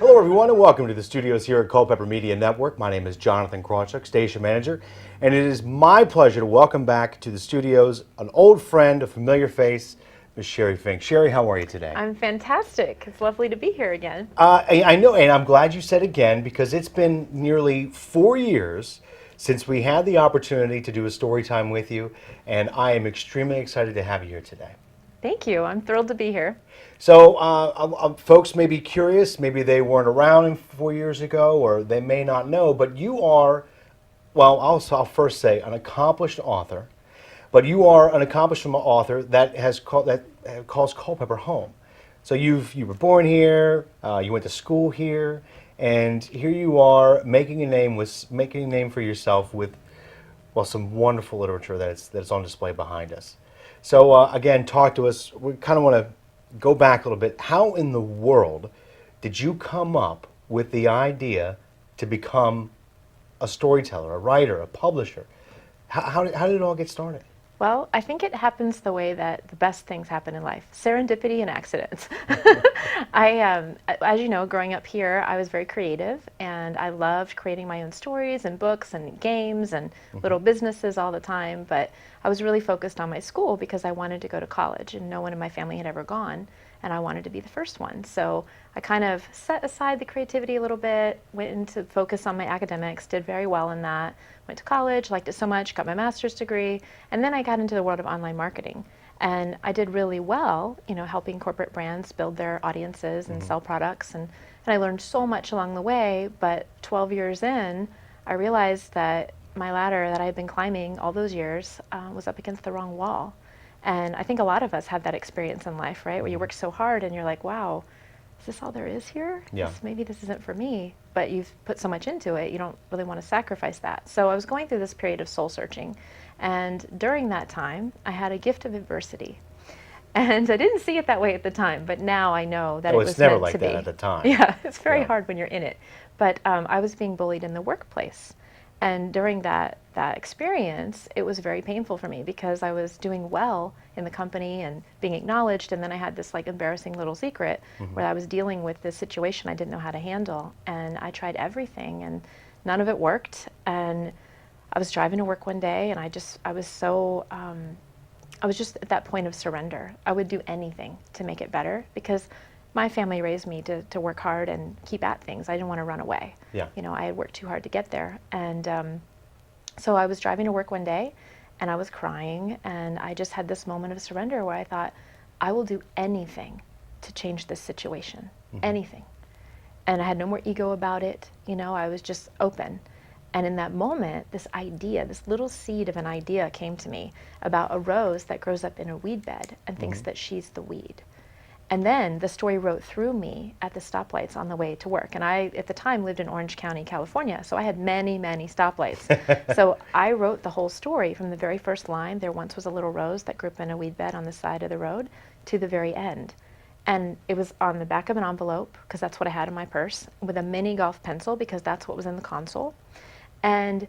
Hello, everyone, and welcome to the studios here at Culpeper Media Network. My name is Jonathan Krawchuk, station manager, and it is my pleasure to welcome back to the studios an old friend, a familiar face, Miss Sheri Fink. Sheri, how are you today? I'm fantastic. It's lovely to be here again. I know, and I'm glad you said again because it's been nearly 4 years since we had the opportunity to do a story time with you, and I am extremely excited to have you here today. Thank you. I'm thrilled to be here. So, folks may be curious, maybe they weren't around 4 years ago, or they may not know, but you are, well, I'll first say an accomplished author, but you are an accomplished author that calls Culpeper home. So you were born here, you went to school here, and here you are making a name for yourself with, well, some wonderful literature that's on display behind us. So again, talk to us. We kind of want to go back a little bit. How in the world did you come up with the idea to become a storyteller, a writer, a publisher? How did it all get started? Well, I think it happens the way that the best things happen in life, serendipity and accidents. As you know, growing up here, I was very creative and I loved creating my own stories and books and games and little businesses all the time. But I was really focused on my school because I wanted to go to college and no one in my family had ever gone and I wanted to be the first one. So I kind of set aside the creativity a little bit, went into focus on my academics, did very well in that, went to college, liked it so much, got my master's degree, and then I got into the world of online marketing. And I did really well, helping corporate brands build their audiences and sell products. And I learned so much along the way, but 12 years in, I realized that my ladder that I had been climbing all those years was up against the wrong wall. And I think a lot of us have that experience in life, right? Where you work so hard and you're like, wow, is this all there is here? Yeah. Maybe this isn't for me. But you've put so much into it, you don't really want to sacrifice that. So I was going through this period of soul searching. And during that time, I had a gift of adversity. And I didn't see it that way at the time, but now I know that it was never meant like to be. that at the time. Yeah, it's very Yeah. hard when you're in it. But I was being bullied in the workplace. And during that experience, it was very painful for me because I was doing well in the company and being acknowledged, and then I had this like embarrassing little secret where I was dealing with this situation I didn't know how to handle, and I tried everything and none of it worked. And I was driving to work one day and I was just at that point of surrender. I would do anything to make it better because my family raised me to work hard and keep at things. I didn't want to run away. Yeah. I had worked too hard to get there. And so I was driving to work one day and I was crying and I just had this moment of surrender where I thought, I will do anything to change this situation, anything. And I had no more ego about it. I was just open. And in that moment, this idea, this little seed of an idea came to me about a rose that grows up in a weed bed and thinks that she's the weed. And then the story wrote through me at the stoplights on the way to work. And I, at the time, lived in Orange County, California, so I had many, many stoplights. So I wrote the whole story from the very first line, there once was a little rose that grew up in a weed bed on the side of the road, to the very end. And it was on the back of an envelope, because that's what I had in my purse, with a mini golf pencil, because that's what was in the console. And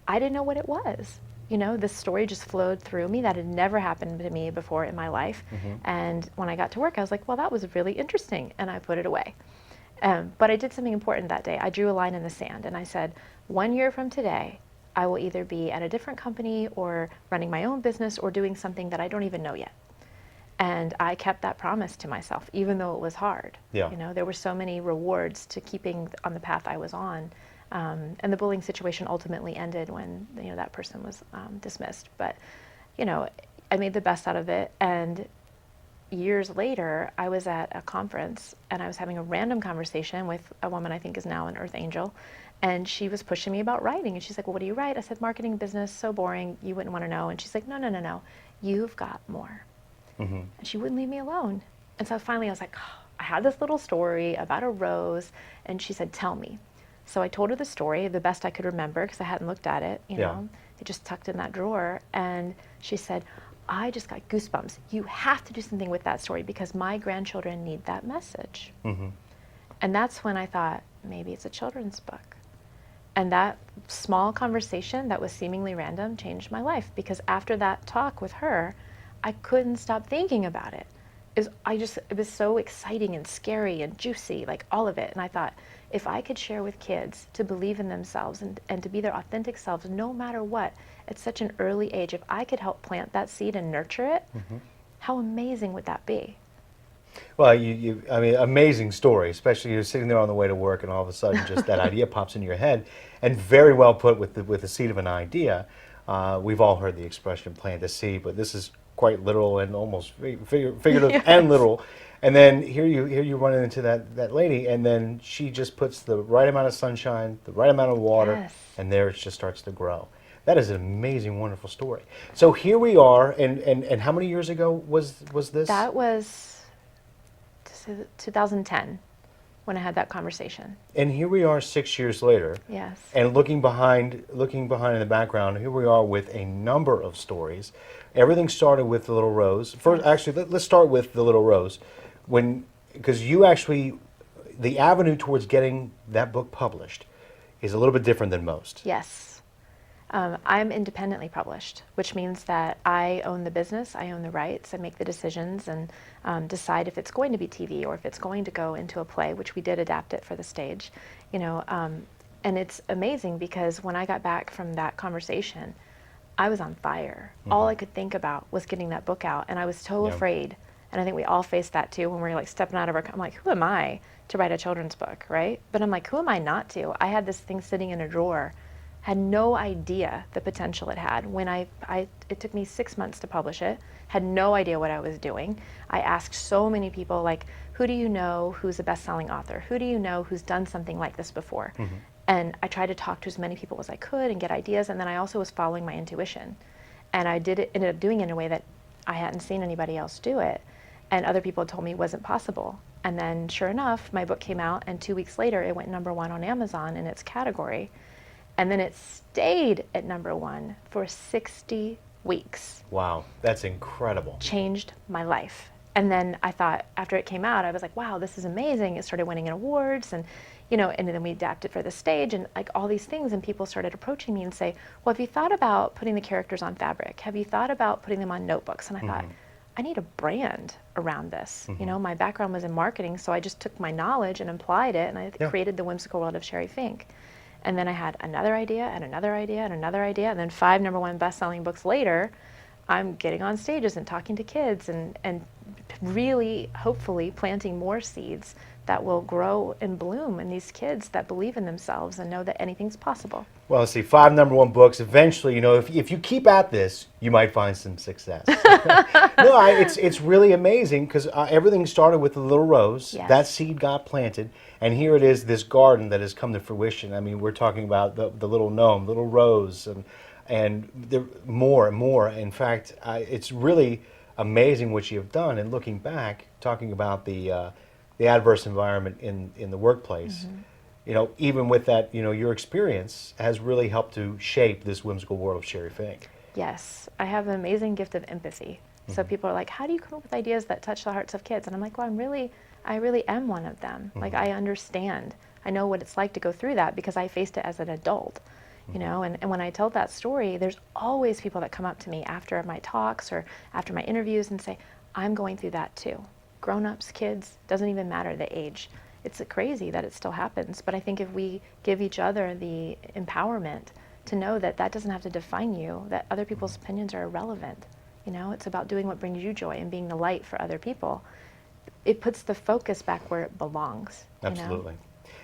I didn't know what it was. This story just flowed through me. That had never happened to me before in my life. And when I got to work, I was like, well, that was really interesting. And I put it away. But I did something important that day. I drew a line in the sand and I said, 1 year from today, I will either be at a different company or running my own business or doing something that I don't even know yet. And I kept that promise to myself, even though it was hard. Yeah. There were so many rewards to keeping on the path I was on. And the bullying situation ultimately ended when that person was dismissed. But I made the best out of it. And years later, I was at a conference and I was having a random conversation with a woman I think is now an Earth Angel. And she was pushing me about writing. And she's like, well, what do you write? I said, marketing, business, so boring. You wouldn't want to know. And she's like, no. You've got more. And she wouldn't leave me alone. And so finally I was like, oh, I had this little story about a rose. And she said, tell me. So I told her the story, the best I could remember, because I hadn't looked at it, It just tucked in that drawer. And she said, I just got goosebumps. You have to do something with that story because my grandchildren need that message. And that's when I thought, maybe it's a children's book. And that small conversation that was seemingly random changed my life because after that talk with her, I couldn't stop thinking about it. it was so exciting and scary and juicy, like all of it. And I thought, if I could share with kids to believe in themselves and to be their authentic selves no matter what, at such an early age, if I could help plant that seed and nurture it, how amazing would that be? Well, I mean, amazing story, especially you're sitting there on the way to work and all of a sudden just that idea pops in your head, and very well put with the seed of an idea. We've all heard the expression plant a seed, but this is quite literal and almost figurative and Yes. literal. And then here you run into that lady, and then she just puts the right amount of sunshine, the right amount of water, Yes. and there it just starts to grow. That is an amazing, wonderful story. So here we are, and how many years ago was this? That was 2010 when I had that conversation. And here we are 6 years later, Yes. and looking behind in the background, here we are with a number of stories. Everything started with the Little Rose. First, actually, let's start with the Little Rose, because you actually, the avenue towards getting that book published is a little bit different than most. Yes. I'm independently published, which means that I own the business, I own the rights, I make the decisions and decide if it's going to be TV or if it's going to go into a play, which we did adapt it for the stage. You know, and it's amazing because when I got back from that conversation, I was on fire. All I could think about was getting that book out, and I was so Yeah. afraid. And I think we all face that too when we're like stepping out of our. I'm like, who am I to write a children's book, right? But I'm like, who am I not to? I had this thing sitting in a drawer, had no idea the potential it had. When it took me 6 months to publish it, had no idea what I was doing. I asked so many people, like, who do you know who's a best-selling author? Who do you know who's done something like this before? And I tried to talk to as many people as I could and get ideas, and then I also was following my intuition. And I ended up doing it in a way that I hadn't seen anybody else do it. And other people had told me it wasn't possible. And then sure enough, my book came out, and 2 weeks later it went #1 on Amazon in its category. And then it stayed at #1 for 60 weeks. Wow, that's incredible. Changed my life. And then I thought, after it came out, I was like, wow, this is amazing. It started winning awards, and and then we adapted for the stage and like all these things, and people started approaching me and say, well, have you thought about putting the characters on fabric? Have you thought about putting them on notebooks? And I thought, I need a brand around this. My background was in marketing, so I just took my knowledge and applied it, and I created the Whimsical world of Sheri Fink. And then I had another idea and another idea and another idea, and then 5 #1 best-selling books later, I'm getting on stages and talking to kids and really, hopefully, planting more seeds that will grow and bloom in these kids that believe in themselves and know that anything's possible. Well, let's see, 5 #1 books. Eventually, if you keep at this, you might find some success. No, it's really amazing because everything started with the Little Rose. Yes. That seed got planted, and here it is, this garden that has come to fruition. I mean, we're talking about the little gnome, Little Rose, and there, more and more. In fact, it's really amazing what you've done. And looking back, talking about the adverse environment in the workplace. Even with that, your experience has really helped to shape this whimsical world of Sheri Fink. Yes, I have an amazing gift of empathy. So people are like, how do you come up with ideas that touch the hearts of kids? And I'm like, well, I really am one of them. Like, I understand. I know what it's like to go through that because I faced it as an adult. And when I tell that story, there's always people that come up to me after my talks or after my interviews and say, I'm going through that too. Grown-ups, kids, doesn't even matter the age. It's crazy that it still happens, but I think if we give each other the empowerment to know that that doesn't have to define you, that other people's opinions are irrelevant. It's about doing what brings you joy and being the light for other people. It puts the focus back where it belongs. Absolutely.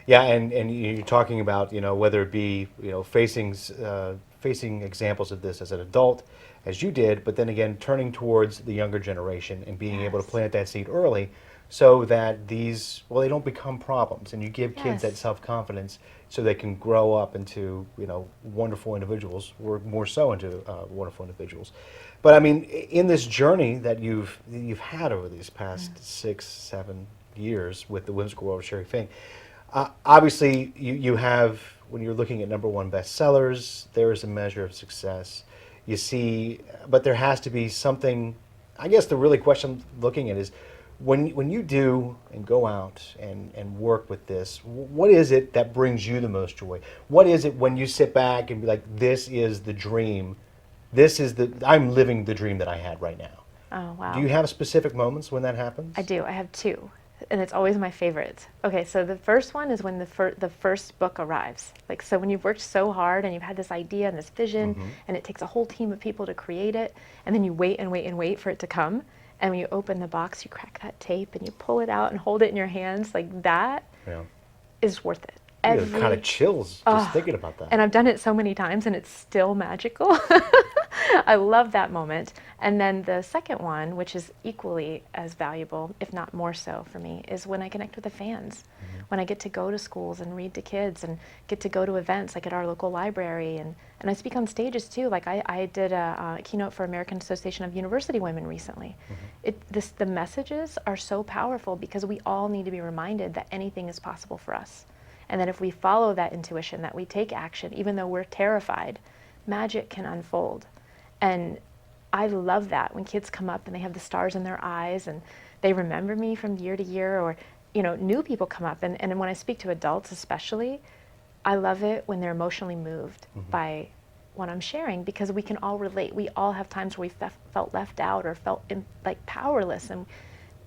Yeah, and you're talking about, whether it be, facing examples of this as an adult, as you did, but then again, turning towards the younger generation and being able to plant that seed early so that they don't become problems, and you give kids that self-confidence so they can grow up into, wonderful individuals, or more so into wonderful individuals. But I mean, in this journey that you've had over these past 6-7 years with the Whimsical World of Sheri Fink, obviously you have, when you're looking at #1 bestsellers, there is a measure of success. You see, but there has to be something. I guess the really question I'm looking at is, when you do and go out and work with this, what is it that brings you the most joy? What is it when you sit back and be like, this is the dream, I'm living the dream that I had right now? Oh, wow. Do you have specific moments when that happens? I do. I have two, and it's always my favorite. Okay, so the first one is when the first book arrives. Like, so when you've worked so hard and you've had this idea and this vision, and it takes a whole team of people to create it, and then you wait and wait and wait for it to come, and when you open the box, you crack that tape and you pull it out and hold it in your hands, like that Yeah. is worth it. You get kind of chills just thinking about that. And I've done it so many times and it's still magical. I love that moment. And then the second one, which is equally as valuable, if not more so for me, is when I connect with the fans. When I get to go to schools and read to kids and get to go to events like at our local library. And I speak on stages too. Like I did a keynote for American Association of University Women recently. The messages are so powerful because we all need to be reminded that anything is possible for us. And that if we follow that intuition, that we take action, even though we're terrified, magic can unfold. And I love that when kids come up and they have the stars in their eyes and they remember me from year to year, or new people come up. And when I speak to adults especially, I love it when they're emotionally moved by what I'm sharing, because we can all relate. We all have times where we felt left out or felt like powerless. And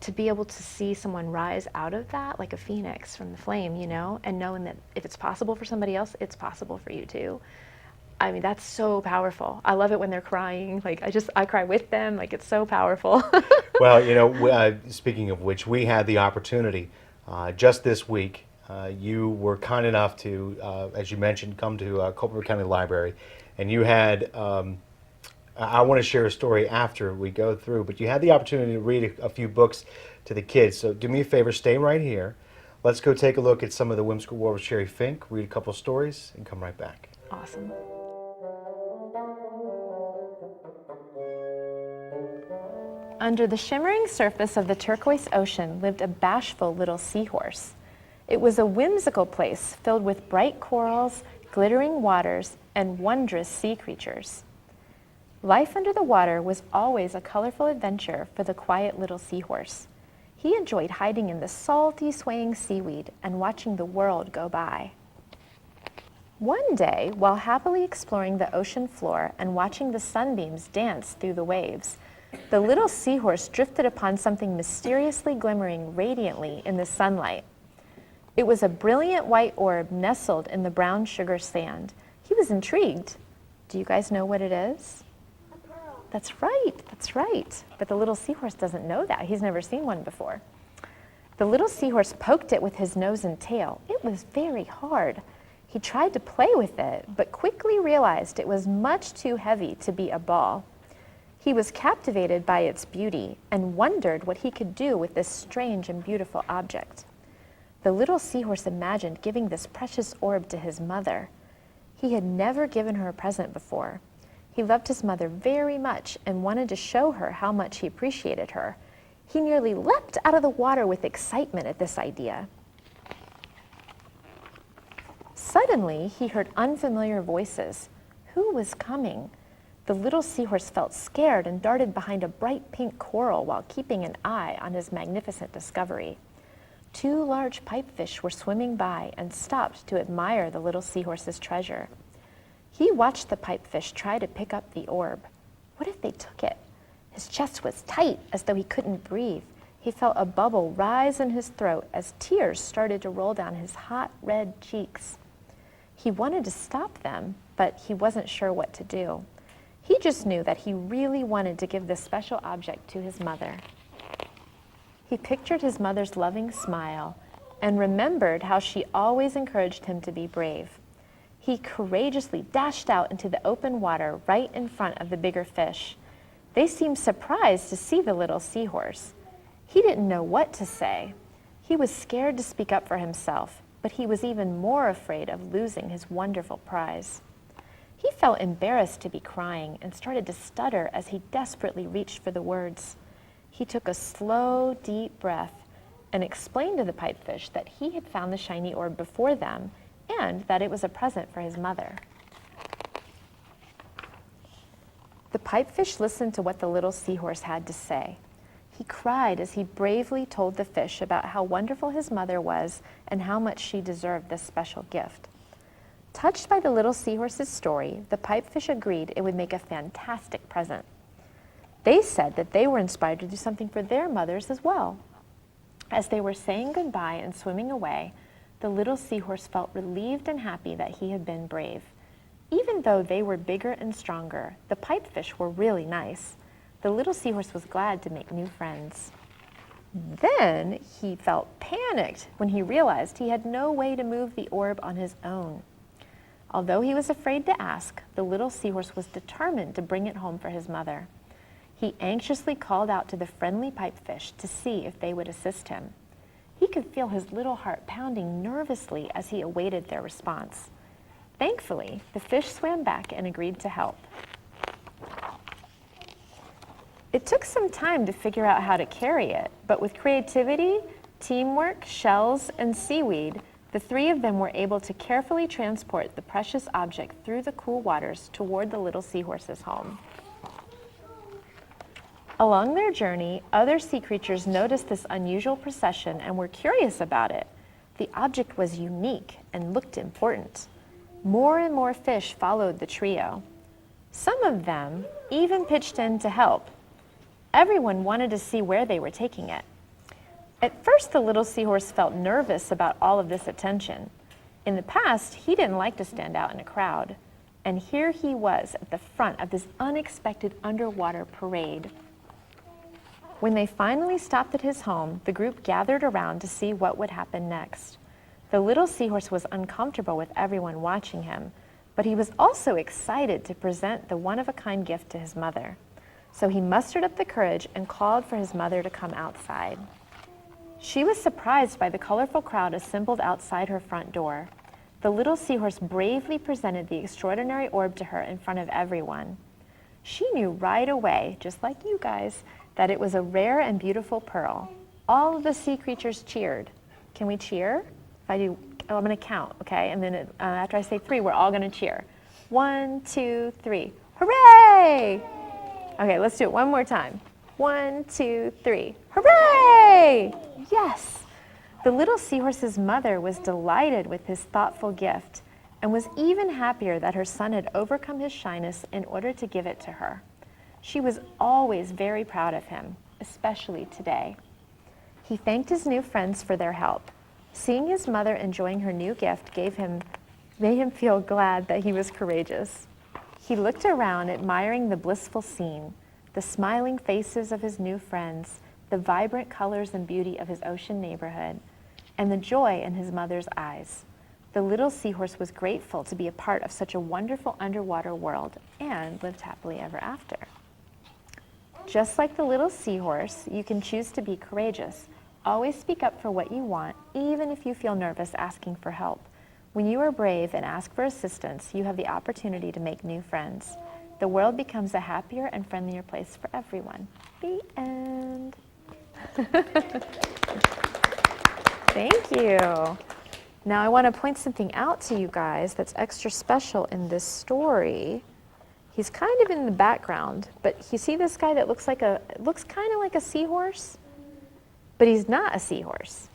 to be able to see someone rise out of that like a phoenix from the flame, and knowing that if it's possible for somebody else, it's possible for you too. I mean, that's so powerful. I love it when they're crying. Like I cry with them. Like it's so powerful. Well, speaking of which, we had the opportunity just this week. You were kind enough to, as you mentioned, come to Culpeper County Library, and you had. I want to share a story after we go through, but you had the opportunity to read a few books to the kids. So do me a favor, stay right here. Let's go take a look at some of the Whimsical World of Sheri Fink, read a couple stories, and come right back. Awesome. Under the shimmering surface of the turquoise ocean lived a bashful little seahorse. It was a whimsical place filled with bright corals, glittering waters, and wondrous sea creatures. Life under the water was always a colorful adventure for the quiet little seahorse. He enjoyed hiding in the salty, swaying seaweed and watching the world go by. One day, while happily exploring the ocean floor and watching the sunbeams dance through the waves, the little seahorse drifted upon something mysteriously glimmering radiantly in the sunlight. It was a brilliant white orb nestled in the brown sugar sand. He was intrigued. Do you guys know what it is? That's right. But the little seahorse doesn't know that. He's never seen one before. The little seahorse poked it with his nose and tail. It was very hard. He tried to play with it, but quickly realized it was much too heavy to be a ball. He was captivated by its beauty and wondered what he could do with this strange and beautiful object. The little seahorse imagined giving this precious orb to his mother. He had never given her a present before. He loved his mother very much and wanted to show her how much he appreciated her. He nearly leapt out of the water with excitement at this idea. Suddenly, he heard unfamiliar voices. Who was coming? The little seahorse felt scared and darted behind a bright pink coral while keeping an eye on his magnificent discovery. Two large pipefish were swimming by and stopped to admire the little seahorse's treasure. He watched the pipefish try to pick up the orb. What if they took it? His chest was tight, as though he couldn't breathe. He felt a bubble rise in his throat as tears started to roll down his hot, red cheeks. He wanted to stop them, but he wasn't sure what to do. He just knew that he really wanted to give this special object to his mother. He pictured his mother's loving smile and remembered how she always encouraged him to be brave. He courageously dashed out into the open water right in front of the bigger fish. They seemed surprised to see the little seahorse. He didn't know what to say. He was scared to speak up for himself, but he was even more afraid of losing his wonderful prize. He felt embarrassed to be crying and started to stutter as he desperately reached for the words. He took a slow, deep breath and explained to the pipefish that he had found the shiny orb before them and that it was a present for his mother. The pipefish listened to what the little seahorse had to say. He cried as he bravely told the fish about how wonderful his mother was and how much she deserved this special gift. Touched by the little seahorse's story, the pipefish agreed it would make a fantastic present. They said that they were inspired to do something for their mothers as well. As they were saying goodbye and swimming away, the little seahorse felt relieved and happy that he had been brave. Even though they were bigger and stronger, the pipefish were really nice. The little seahorse was glad to make new friends. Then he felt panicked when he realized he had no way to move the orb on his own. Although he was afraid to ask, the little seahorse was determined to bring it home for his mother. He anxiously called out to the friendly pipefish to see if they would assist him. He could feel his little heart pounding nervously as he awaited their response. Thankfully, the fish swam back and agreed to help. It took some time to figure out how to carry it, but with creativity, teamwork, shells, and seaweed, the three of them were able to carefully transport the precious object through the cool waters toward the little seahorse's home. Along their journey, other sea creatures noticed this unusual procession and were curious about it. The object was unique and looked important. More and more fish followed the trio. Some of them even pitched in to help. Everyone wanted to see where they were taking it. At first, the little seahorse felt nervous about all of this attention. In the past, he didn't like to stand out in a crowd. And here he was at the front of this unexpected underwater parade. When they finally stopped at his home, the group gathered around to see what would happen next. The little seahorse was uncomfortable with everyone watching him, but he was also excited to present the one-of-a-kind gift to his mother. So he mustered up the courage and called for his mother to come outside. She was surprised by the colorful crowd assembled outside her front door. The little seahorse bravely presented the extraordinary orb to her in front of everyone. She knew right away, just like you guys, that it was a rare and beautiful pearl. All of the sea creatures cheered. Can we cheer? If I do, I'm going to count, okay? And then after I say 3, we're all going to cheer. 1, 2, 3. Hooray! Okay, let's do it one more time. 1, 2, 3. Hooray! Yes! The little seahorse's mother was delighted with his thoughtful gift and was even happier that her son had overcome his shyness in order to give it to her. She was always very proud of him, especially today. He thanked his new friends for their help. Seeing his mother enjoying her new gift made him feel glad that he was courageous. He looked around, admiring the blissful scene, the smiling faces of his new friends, the vibrant colors and beauty of his ocean neighborhood, and the joy in his mother's eyes. The little seahorse was grateful to be a part of such a wonderful underwater world and lived happily ever after. Just like the little seahorse, you can choose to be courageous. Always speak up for what you want, even if you feel nervous asking for help. When you are brave and ask for assistance, you have the opportunity to make new friends. The world becomes a happier and friendlier place for everyone. The end. Thank you. Now I want to point something out to you guys that's extra special in this story. He's kind of in the background, but you see this guy that looks kind of like a seahorse, but he's not a seahorse.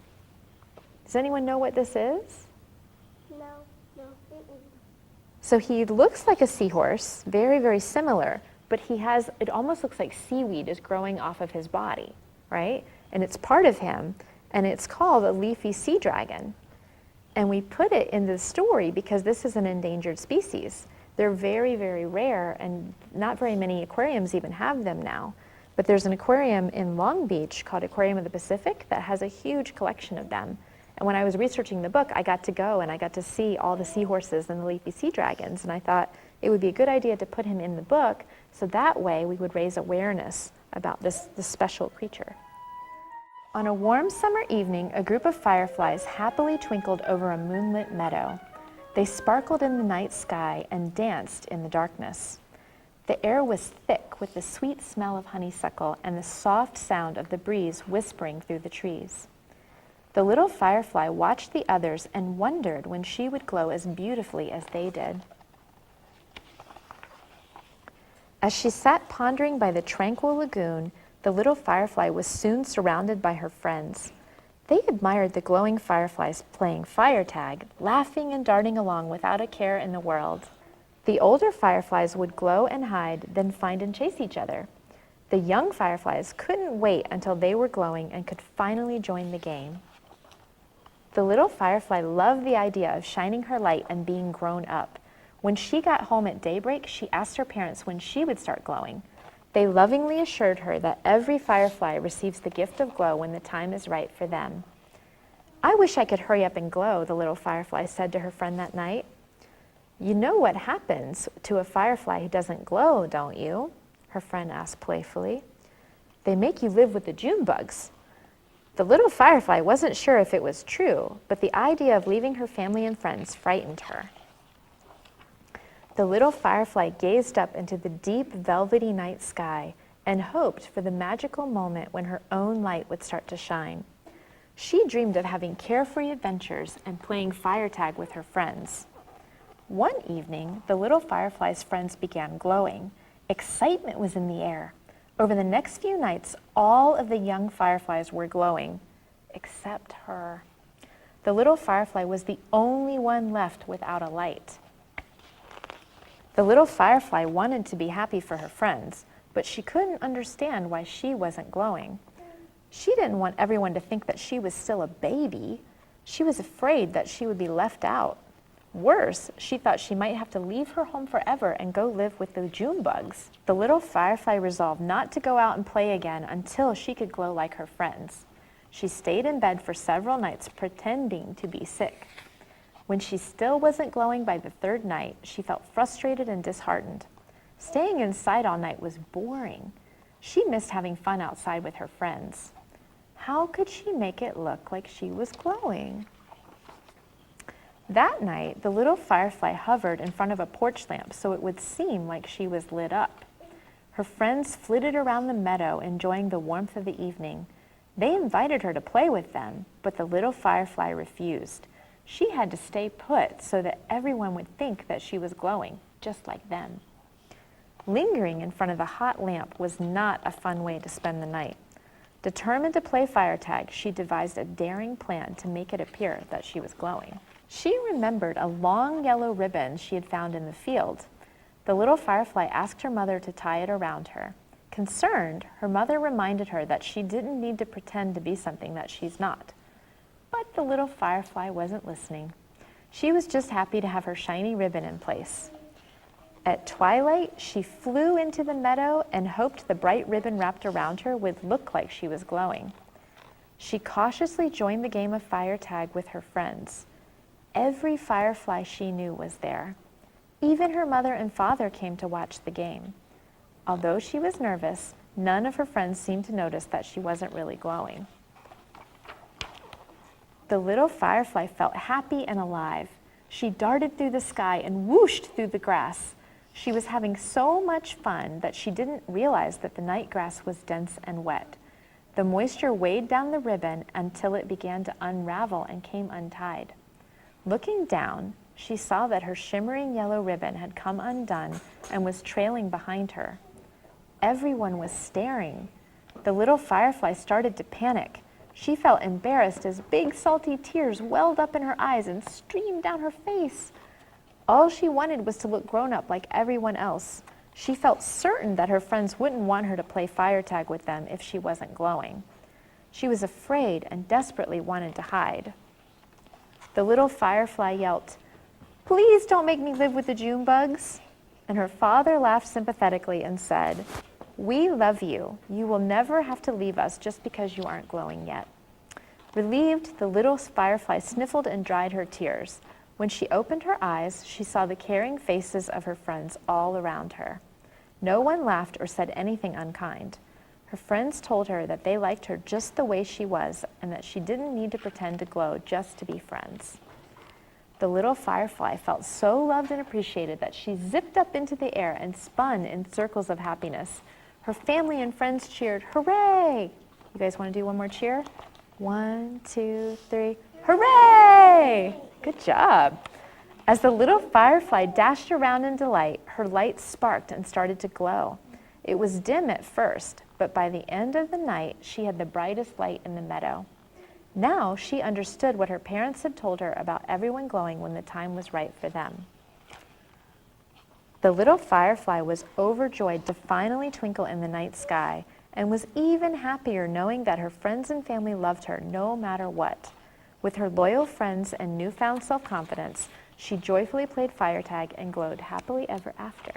Does anyone know what this is? No. So he looks like a seahorse, very, very similar, but it almost looks like seaweed is growing off of his body, right? And it's part of him, and it's called a leafy sea dragon. And we put it in the story because this is an endangered species. They're very, very rare, and not very many aquariums even have them now. But there's an aquarium in Long Beach called Aquarium of the Pacific that has a huge collection of them. And when I was researching the book, I got to go and I got to see all the seahorses and the leafy sea dragons, and I thought it would be a good idea to put him in the book so that way we would raise awareness about this special creature. On a warm summer evening, a group of fireflies happily twinkled over a moonlit meadow. They sparkled in the night sky and danced in the darkness. The air was thick with the sweet smell of honeysuckle and the soft sound of the breeze whispering through the trees. The little firefly watched the others and wondered when she would glow as beautifully as they did. As she sat pondering by the tranquil lagoon, the little firefly was soon surrounded by her friends. They admired the glowing fireflies playing fire tag, laughing and darting along without a care in the world. The older fireflies would glow and hide, then find and chase each other. The young fireflies couldn't wait until they were glowing and could finally join the game. The little firefly loved the idea of shining her light and being grown up. When she got home at daybreak, she asked her parents when she would start glowing. They lovingly assured her that every firefly receives the gift of glow when the time is right for them. "I wish I could hurry up and glow," the little firefly said to her friend that night. "You know what happens to a firefly who doesn't glow, don't you?" her friend asked playfully. "They make you live with the June bugs." The little firefly wasn't sure if it was true, but the idea of leaving her family and friends frightened her. The little firefly gazed up into the deep, velvety night sky and hoped for the magical moment when her own light would start to shine. She dreamed of having carefree adventures and playing fire tag with her friends. One evening, the little firefly's friends began glowing. Excitement was in the air. Over the next few nights, all of the young fireflies were glowing, except her. The little firefly was the only one left without a light. The little firefly wanted to be happy for her friends, but she couldn't understand why she wasn't glowing. She didn't want everyone to think that she was still a baby. She was afraid that she would be left out. Worse, she thought she might have to leave her home forever and go live with the June bugs. The little firefly resolved not to go out and play again until she could glow like her friends. She stayed in bed for several nights pretending to be sick. When she still wasn't glowing by the third night, she felt frustrated and disheartened. Staying inside all night was boring. She missed having fun outside with her friends. How could she make it look like she was glowing? That night, the little firefly hovered in front of a porch lamp so it would seem like she was lit up. Her friends flitted around the meadow, enjoying the warmth of the evening. They invited her to play with them, but the little firefly refused. She had to stay put so that everyone would think that she was glowing, just like them. Lingering in front of the hot lamp was not a fun way to spend the night. Determined to play fire tag, she devised a daring plan to make it appear that she was glowing. She remembered a long yellow ribbon she had found in the field. The little firefly asked her mother to tie it around her. Concerned, her mother reminded her that she didn't need to pretend to be something that she's not. But the little firefly wasn't listening. She was just happy to have her shiny ribbon in place. At twilight, she flew into the meadow and hoped the bright ribbon wrapped around her would look like she was glowing. She cautiously joined the game of fire tag with her friends. Every firefly she knew was there. Even her mother and father came to watch the game. Although she was nervous, none of her friends seemed to notice that she wasn't really glowing. The little firefly felt happy and alive. She darted through the sky and whooshed through the grass. She was having so much fun that she didn't realize that the night grass was dense and wet. The moisture weighed down the ribbon until it began to unravel and came untied. Looking down, she saw that her shimmering yellow ribbon had come undone and was trailing behind her. Everyone was staring. The little firefly started to panic. She felt embarrassed as big salty tears welled up in her eyes and streamed down her face. All she wanted was to look grown up like everyone else. She felt certain that her friends wouldn't want her to play fire tag with them if she wasn't glowing. She was afraid and desperately wanted to hide. The little firefly yelped, "Please don't make me live with the June bugs." And her father laughed sympathetically and said, "We love you. You will never have to leave us just because you aren't glowing yet." Relieved, the little firefly sniffled and dried her tears. When she opened her eyes, she saw the caring faces of her friends all around her. No one laughed or said anything unkind. Her friends told her that they liked her just the way she was and that she didn't need to pretend to glow just to be friends. The little firefly felt so loved and appreciated that she zipped up into the air and spun in circles of happiness. Her family and friends cheered, "Hooray!" You guys want to do one more cheer? 1, 2, 3, hooray! Good job. As the little firefly dashed around in delight, her light sparked and started to glow. It was dim at first, but by the end of the night, she had the brightest light in the meadow. Now she understood what her parents had told her about everyone glowing when the time was right for them. The little firefly was overjoyed to finally twinkle in the night sky, and was even happier knowing that her friends and family loved her no matter what. With her loyal friends and newfound self-confidence, she joyfully played fire tag and glowed happily ever after.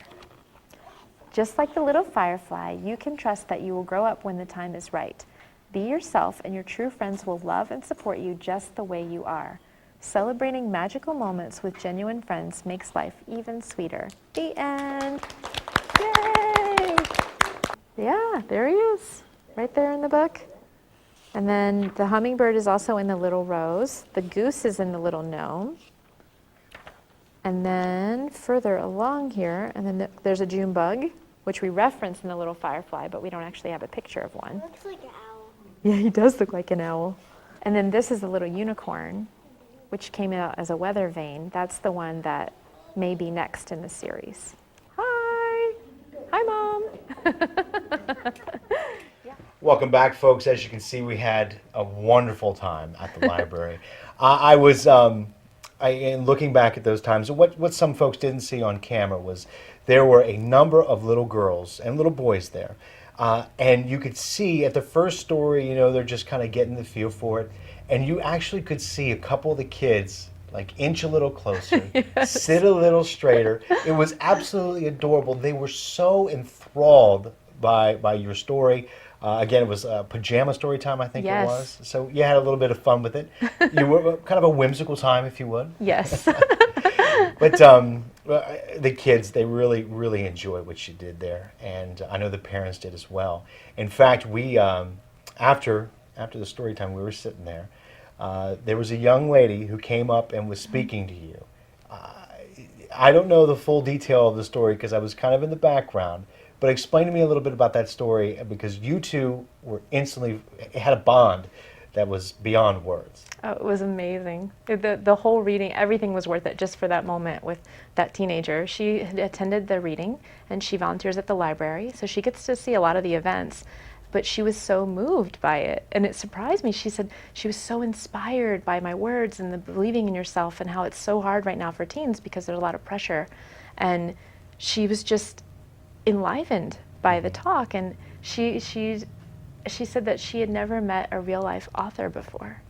Just like the little firefly, you can trust that you will grow up when the time is right. Be yourself, and your true friends will love and support you just the way you are. Celebrating magical moments with genuine friends makes life even sweeter. The end. Yay! Yeah, there he is, right there in the book. And then the hummingbird is also in the little rose. The goose is in the little gnome. And then further along here, and then there's a June bug, which we reference in the little firefly, but we don't actually have a picture of one. Looks like an owl. Yeah, he does look like an owl. And then this is the little unicorn, which came out as a weather vane. That's the one that may be next in the series. Hi! Hi, Mom! Welcome back, folks. As you can see, we had a wonderful time at the library. In looking back at those times, what some folks didn't see on camera was there were a number of little girls and little boys there. And you could see at the first story, they're just kind of getting the feel for it. And you actually could see a couple of the kids like inch a little closer, Yes. sit a little straighter. It was absolutely adorable. They were so enthralled by your story. Again, it was pajama story time, I think Yes. it was. So you had a little bit of fun with it. You were kind of a whimsical time, if you would. Yes. But the kids, they really, really enjoyed what you did there. And I know the parents did as well. In fact, we, after the story time, we were sitting there. There was a young lady who came up and was speaking to you. I don't know the full detail of the story because I was kind of in the background. But explain to me a little bit about that story, because you two were instantly, had a bond that was beyond words. Oh, it was amazing. The whole reading, everything was worth it just for that moment with that teenager. She had attended the reading, and she volunteers at the library, so she gets to see a lot of the events. But she was so moved by it, and it surprised me. She said she was so inspired by my words and the believing in yourself, and how it's so hard right now for teens because there's a lot of pressure. And she was just enlivened by the talk, and she said that she had never met a real life author before,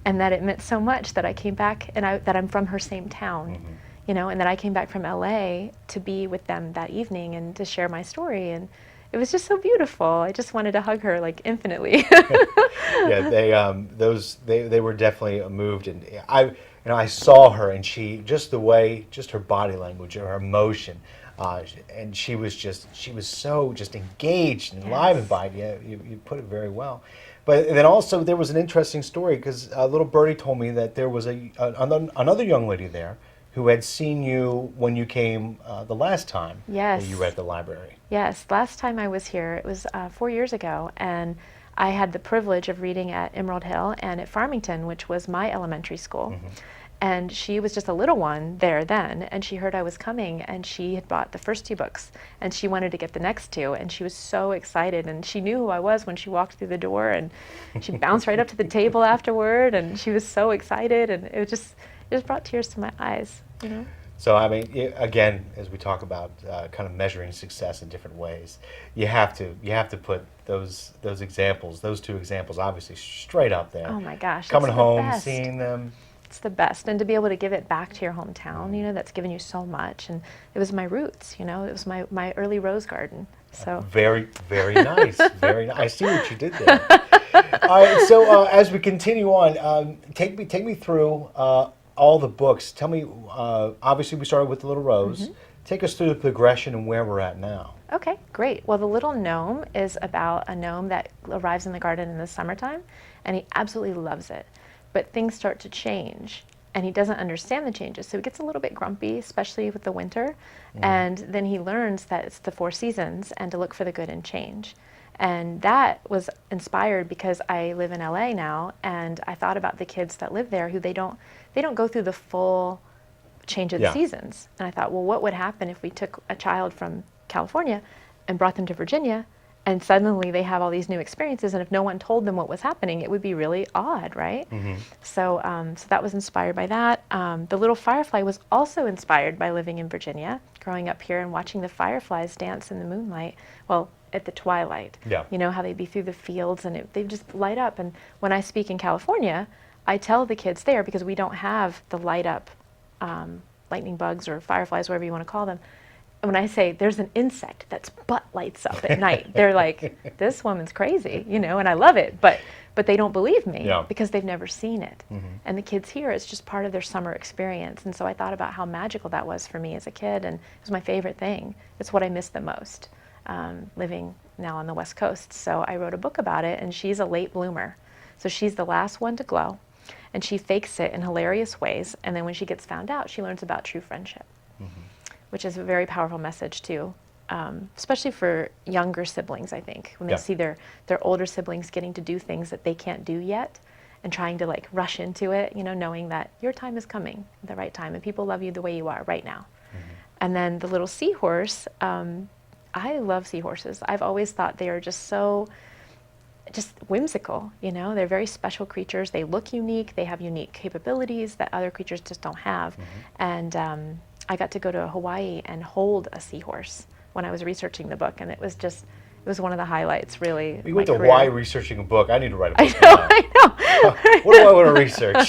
and that it meant so much that I came back, and that I'm from her same town, and that I came back from LA to be with them that evening and to share my story, and it was just so beautiful. I just wanted to hug her like infinitely. Yeah, they were definitely moved, and I saw her, and just her body language, her emotion. And she was so just engaged and enlivened by it. Yeah, you put it very well. But then also there was an interesting story, because little Birdie told me that there was another young lady there who had seen you when you came the last time Yes. that you were at the library. Yes, last time I was here, it was 4 years ago, and I had the privilege of reading at Emerald Hill and at Farmington, which was my elementary school. And she was just a little one there then, and she heard I was coming, and she had bought the first 2 books, and she wanted to get the next 2, and she was so excited, and she knew who I was when she walked through the door, and she bounced right up to the table afterward, and she was so excited, and it just brought tears to my eyes, So I mean, again, as we talk about kind of measuring success in different ways, you have to put those examples, those 2 examples, obviously straight up there. Oh my gosh, coming it's the home, best. seeing them. It's the best, and to be able to give it back to your hometown, that's given you so much, and it was my roots, it was my early rose garden. So Very, very nice. Very nice. I see what you did there. All right. So as we continue on, take me through all the books. Tell me. Obviously, we started with the Little Rose. Take us through the progression and where we're at now. Okay, great. Well, the little gnome is about a gnome that arrives in the garden in the summertime, and he absolutely loves it. But things start to change, and he doesn't understand the changes, so he gets a little bit grumpy, especially with the winter. And then he learns that it's the 4 seasons and to look for the good in change. And that was inspired because I live in LA now, and I thought about the kids that live there who they don't go through the full change of the seasons. And I thought, well, what would happen if we took a child from California and brought them to Virginia, And suddenly they have all these new experiences, and if no one told them what was happening, it would be really odd, right? So that was inspired by that. The little firefly was also inspired by living in Virginia, growing up here and watching the fireflies dance in the moonlight. Well, at the twilight. Yeah. You know how they'd be through the fields and they just light up. And when I speak in California, I tell the kids there, because we don't have the light up lightning bugs or fireflies, whatever you want to call them. And when I say there's an insect that's butt lights up at night, they're like, this woman's crazy, you know, and I love it. But they don't believe me because they've never seen it. And the kids here, it's just part of their summer experience. And so I thought about how magical that was for me as a kid, and it was my favorite thing. It's what I miss the most, living now on the West Coast. So I wrote a book about it, and she's a late bloomer. So she's the last one to glow, and she fakes it in hilarious ways. And then when she gets found out, she learns about true friendship, which is a very powerful message too, especially for younger siblings, I think, when they see their older siblings getting to do things that they can't do yet and trying to like rush into it, you know, knowing that your time is coming at the right time and people love you the way you are right now. And then the little seahorse, I love seahorses. I've always thought they are just whimsical, you know. They're very special creatures. They look unique. They have unique capabilities that other creatures just don't have. And I got to go to Hawaii and hold a seahorse when I was researching the book, and it was one of the highlights, really. You went to Hawaii researching a book. I need to write a book. I know. What do I want to research?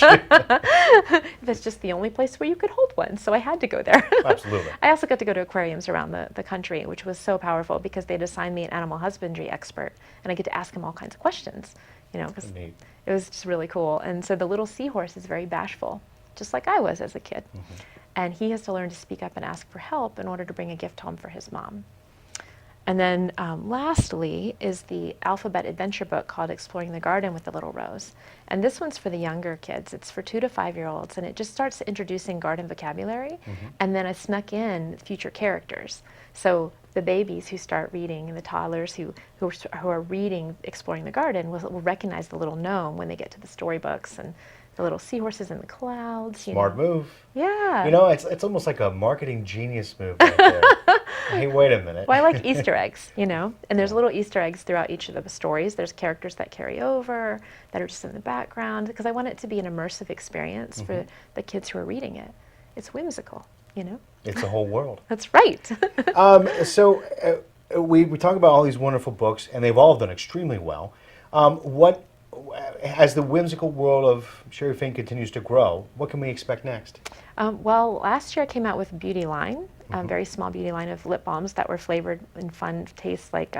That's just the only place where you could hold one, so I had to go there. Absolutely. I also got to go to aquariums around the country, which was so powerful because they'd assigned me an animal husbandry expert, and I get to ask him all kinds of questions, you know, because it was just really cool. And so the little seahorse is very bashful, just like I was as a kid. And he has to learn to speak up and ask for help in order to bring a gift home for his mom. And then lastly is the alphabet adventure book called Exploring the Garden with the Little Rose. And this one's for the younger kids. It's for 2 to 5-year-olds, and it just starts introducing garden vocabulary. And then I snuck in future characters. So the babies who start reading and the toddlers who are reading Exploring the Garden will recognize the little gnome when they get to the storybooks, and the little seahorses in the clouds. Smart move. Yeah. You know, it's almost like a marketing genius move right there. Hey, wait a minute. Well, I like Easter eggs, you know, and there's little Easter eggs throughout each of the stories. There's characters that carry over, that are just in the background, because I want it to be an immersive experience for the kids who are reading it. It's whimsical, you know. It's a whole world. That's right. So we talk about all these wonderful books, and they've all done extremely well. As the whimsical world of Sheri Fink continues to grow, what can we expect next? Well, last year I came out with a beauty line, a very small beauty line of lip balms that were flavored in fun tastes like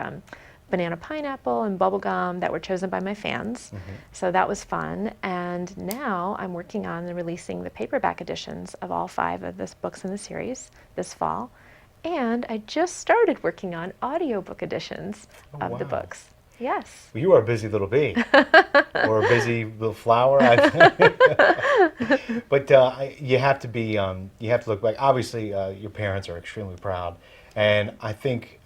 banana pineapple and bubblegum that were chosen by my fans. So that was fun. And now I'm working on releasing the paperback editions of all 5 of the books in the series this fall. And I just started working on audiobook editions of the books. Yes. Well, you are a busy little bee, or a busy little flower. But you have to be, you have to look like, obviously your parents are extremely proud. And I think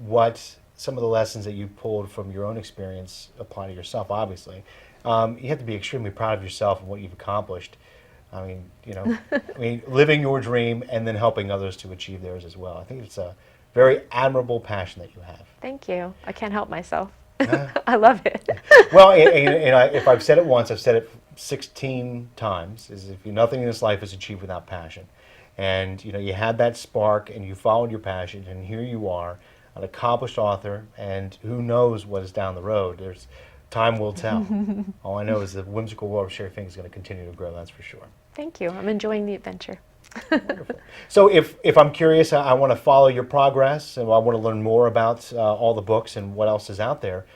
what some of the lessons that you pulled from your own experience apply to yourself, obviously. You have to be extremely proud of yourself and what you've accomplished. I mean, you know, living your dream and then helping others to achieve theirs as well. I think it's a very admirable passion that you have. Thank you. I can't help myself. I love it. Well, if I've said it once, I've said it 16 times, is if nothing in this life is achieved without passion. And, you know, you had that spark and you followed your passion, and here you are, an accomplished author, and who knows what is down the road. Time will tell. All I know is the whimsical world of Sheri Fink is going to continue to grow, that's for sure. Thank you. I'm enjoying the adventure. Wonderful. So if I'm curious, I want to follow your progress, and I want to learn more about all the books and what else is out there,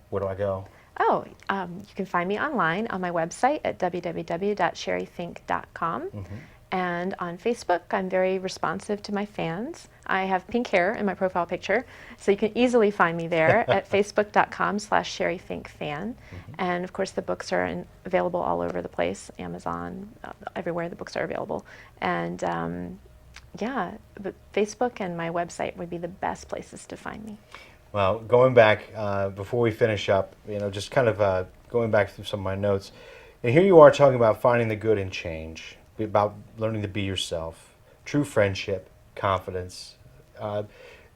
where do I go? Oh, you can find me online on my website at www.sherifink.com. And on Facebook, I'm very responsive to my fans. I have pink hair in my profile picture, so you can easily find me there at facebook.com/SheriFinkFan. And of course, the books are available all over the place, Amazon, everywhere the books are available. And yeah, but Facebook and my website would be the best places to find me. Well, going back, before we finish up, you know, just kind of going back through some of my notes, and here you are talking about finding the good in change, about learning to be yourself, true friendship, confidence.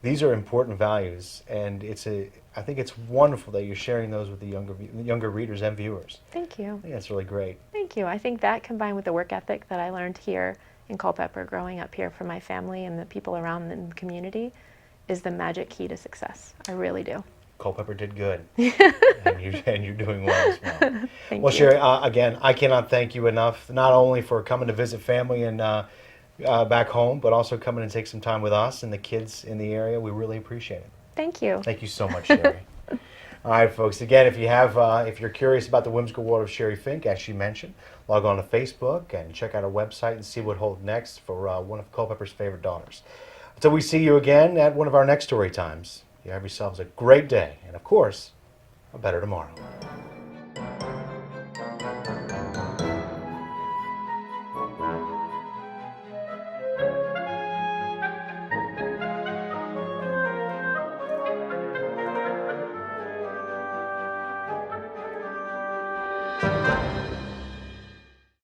these are important values, and I think it's wonderful that you're sharing those with the younger readers and viewers. Thank you. I think that's really great. Thank you. I think that combined with the work ethic that I learned here in Culpeper, growing up here from my family and the people around in the community, is the magic key to success. I really do. Culpeper did good, and you're doing well as well. Thank Well, you. Sheri, again, I cannot thank you enough, not only for coming to visit family and back home, but also coming and take some time with us and the kids in the area. We really appreciate it. Thank you. Thank you so much, Sheri. All right, folks. Again, if you're curious about the whimsical world of Sheri Fink, as she mentioned, log on to Facebook and check out our website and see what holds next for one of Culpeper's favorite daughters. Until we see you again at one of our next story times, you have yourselves a great day and, of course, a better tomorrow.